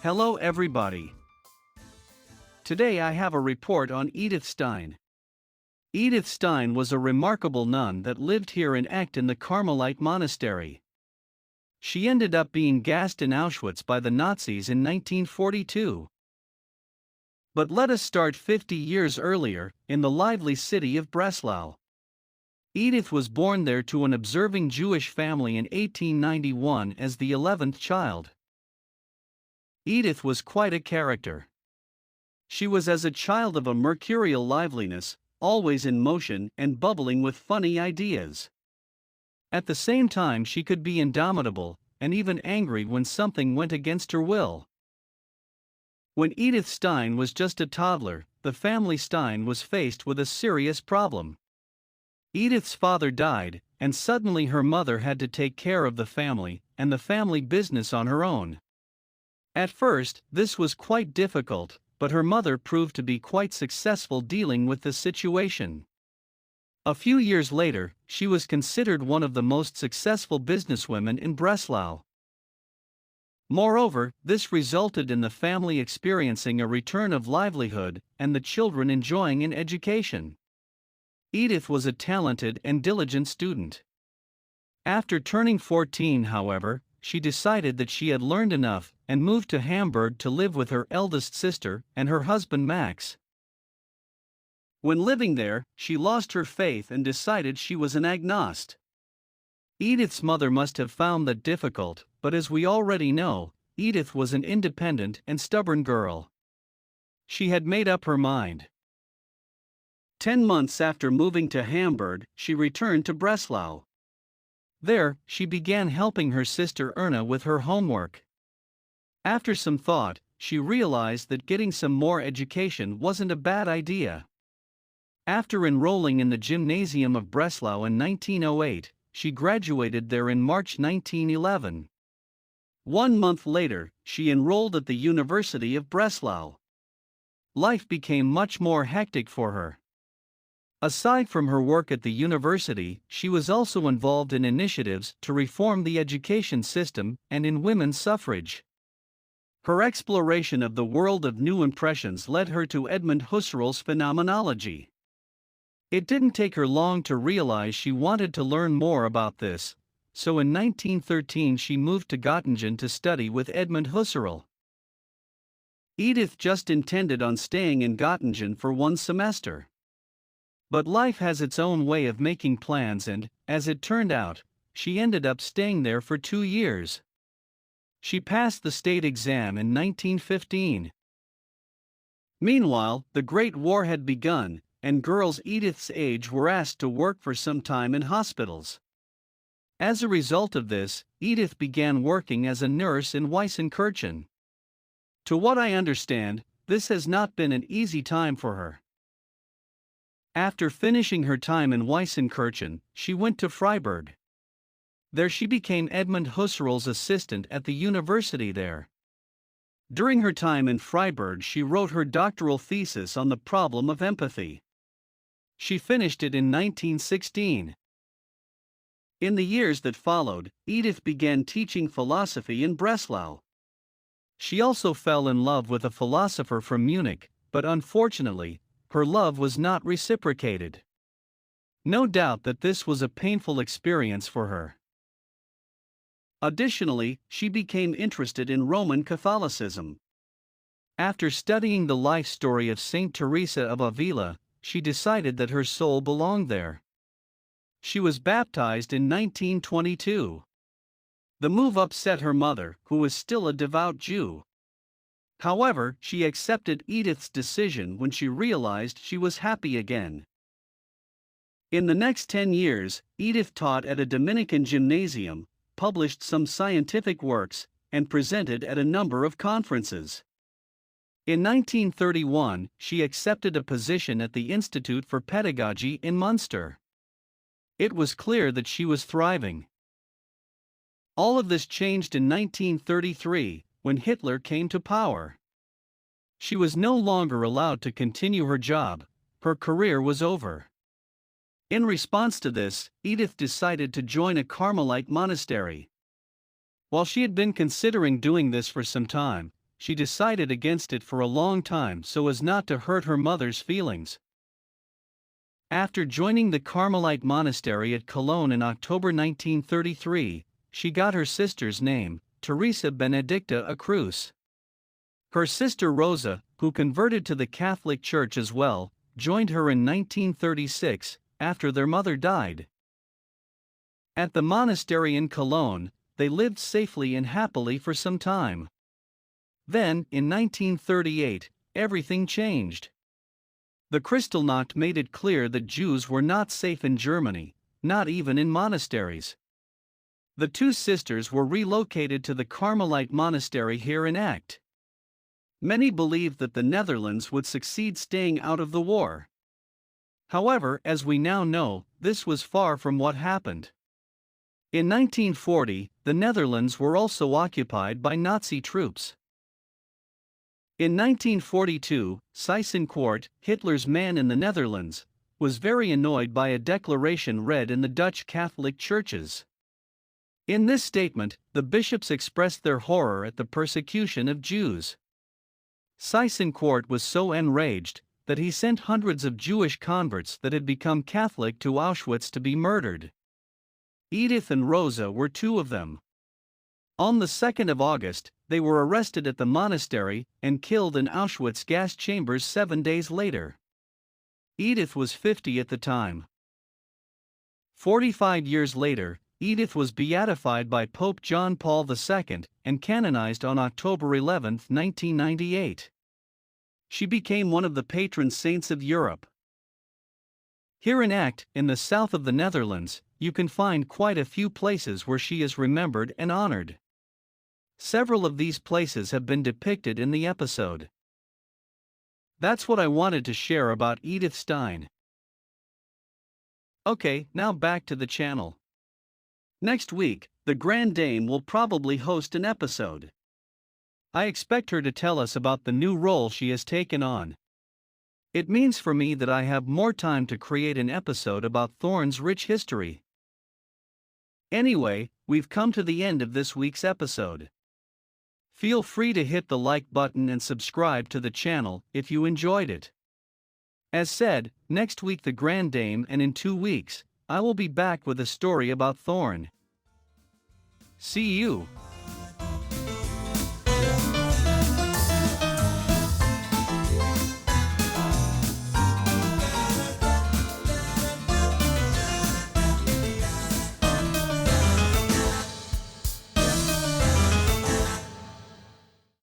Hello everybody. Today I have a report on Edith Stein. Edith Stein was a remarkable nun that lived here in Echt in the Carmelite Monastery. She ended up being gassed in Auschwitz by the Nazis in 1942. But let us start 50 years earlier, in the lively city of Breslau. Edith was born there to an observing Jewish family in 1891 as the 11th child. Edith was quite a character. She was as a child of a mercurial liveliness, always in motion and bubbling with funny ideas. At the same time she could be indomitable, and even angry when something went against her will. When Edith Stein was just a toddler, the family Stein was faced with a serious problem. Edith's father died, and suddenly her mother had to take care of the family and the family business on her own. At first, this was quite difficult, but her mother proved to be quite successful dealing with the situation. A few years later, she was considered one of the most successful businesswomen in Breslau. Moreover, this resulted in the family experiencing a return of livelihood and the children enjoying an education. Edith was a talented and diligent student. After turning 14, however, she decided that she had learned enough and moved to Hamburg to live with her eldest sister and her husband Max. When living there, she lost her faith and decided she was an agnostic. Edith's mother must have found that difficult, but as we already know, Edith was an independent and stubborn girl. She had made up her mind. 10 months after moving to Hamburg, she returned to Breslau. There, she began helping her sister Erna with her homework. After some thought, she realized that getting some more education wasn't a bad idea. After enrolling in the gymnasium of Breslau in 1908, she graduated there in March 1911. 1 month later, she enrolled at the University of Breslau. Life became much more hectic for her. Aside from her work at the university, she was also involved in initiatives to reform the education system and in women's suffrage. Her exploration of the world of new impressions led her to Edmund Husserl's phenomenology. It didn't take her long to realize she wanted to learn more about this, so in 1913 she moved to Gottingen to study with Edmund Husserl. Edith just intended on staying in Gottingen for 1 semester. But life has its own way of making plans and, as it turned out, she ended up staying there for 2 years. She passed the state exam in 1915. Meanwhile, the Great War had begun, and girls Edith's age were asked to work for some time in hospitals. As a result of this, Edith began working as a nurse in Weissenkirchen. To what I understand, this has not been an easy time for her. After finishing her time in Weissenkirchen, she went to Freiburg. There she became Edmund Husserl's assistant at the university there. During her time in Freiburg she wrote her doctoral thesis on the problem of empathy. She finished it in 1916. In the years that followed, Edith began teaching philosophy in Breslau. She also fell in love with a philosopher from Munich, but unfortunately, her love was not reciprocated. No doubt that this was a painful experience for her. Additionally, she became interested in Roman Catholicism. After studying the life story of Saint Teresa of Avila, she decided that her soul belonged there. She was baptized in 1922. The move upset her mother, who was still a devout Jew. However, she accepted Edith's decision when she realized she was happy again. In the next 10 years, Edith taught at a Dominican gymnasium, published some scientific works, and presented at a number of conferences. In 1931, she accepted a position at the Institute for Pedagogy in Munster. It was clear that she was thriving. All of this changed in 1933, when Hitler came to power. She was no longer allowed to continue her job, her career was over. In response to this, Edith decided to join a Carmelite monastery. While she had been considering doing this for some time, she decided against it for a long time so as not to hurt her mother's feelings. After joining the Carmelite Monastery at Cologne in October 1933, she got her sister's name, Teresa Benedicta a Cruz. Her sister Rosa, who converted to the Catholic Church as well, joined her in 1936, after their mother died. At the monastery in Cologne, they lived safely and happily for some time. Then, in 1938, everything changed. The Kristallnacht made it clear that Jews were not safe in Germany, not even in monasteries. The two sisters were relocated to the Carmelite monastery here in Echt. Many believed that the Netherlands would succeed staying out of the war. However, as we now know, this was far from what happened. In 1940, the Netherlands were also occupied by Nazi troops. In 1942, Seyss-Inquart, Hitler's man in the Netherlands, was very annoyed by a declaration read in the Dutch Catholic churches. In this statement, the bishops expressed their horror at the persecution of Jews. Seyss-Inquart was so enraged that he sent hundreds of Jewish converts that had become Catholic to Auschwitz to be murdered. Edith and Rosa were two of them. On the 2nd of August, they were arrested at the monastery and killed in Auschwitz gas chambers 7 days later. Edith was 50 at the time. 45 years later, Edith was beatified by Pope John Paul II and canonized on October 11, 1998. She became one of the patron saints of Europe. Here in Echt, in the south of the Netherlands, you can find quite a few places where she is remembered and honored. Several of these places have been depicted in the episode. That's what I wanted to share about Edith Stein. Okay, now back to the channel. Next week, the Grand Dame will probably host an episode. I expect her to tell us about the new role she has taken on. It means for me that I have more time to create an episode about Thorne's rich history. Anyway, we've come to the end of this week's episode. Feel free to hit the like button and subscribe to the channel if you enjoyed it. As said, next week the Grand Dame, and in 2 weeks, I will be back with a story about Thorne. See you!